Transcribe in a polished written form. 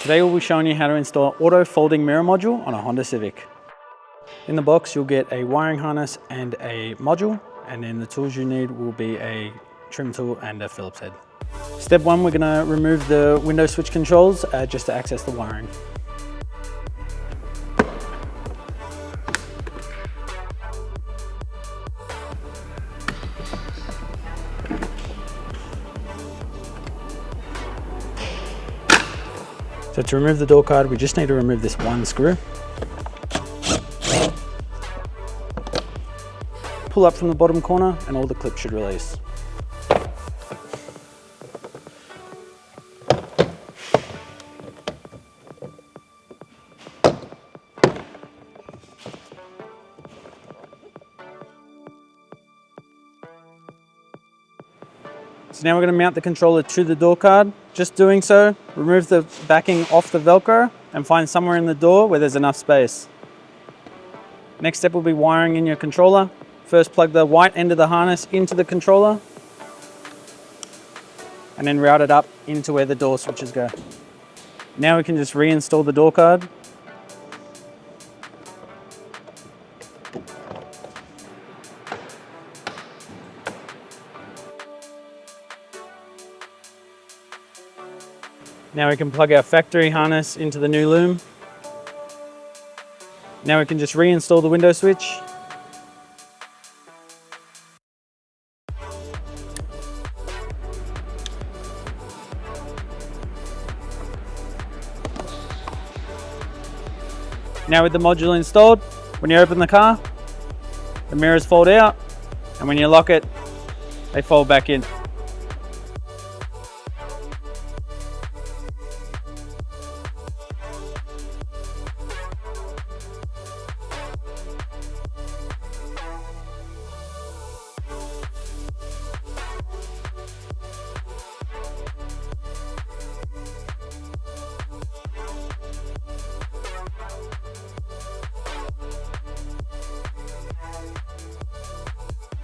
Today we'll be showing you how to install auto folding mirror module on a Honda Civic. In the box you'll get a wiring harness and a module, and then the tools you need will be a trim tool and a Phillips head. Step one, we're going to remove the window switch controls just to access the wiring. So to remove the door card, we just need to remove this one screw. Pull up from the bottom corner and all the clips should release. So now we're going to mount the controller to the door card. Just doing so, remove the backing off the Velcro and find somewhere in the door where there's enough space. Next step will be wiring in your controller. First plug the white end of the harness into the controller and then route it up into where the door switches go. Now we can just reinstall the door card. Now we can plug our factory harness into the new loom. Now we can just reinstall the window switch. Now with the module installed, when you open the car, the mirrors fold out, and when you lock it, they fold back in.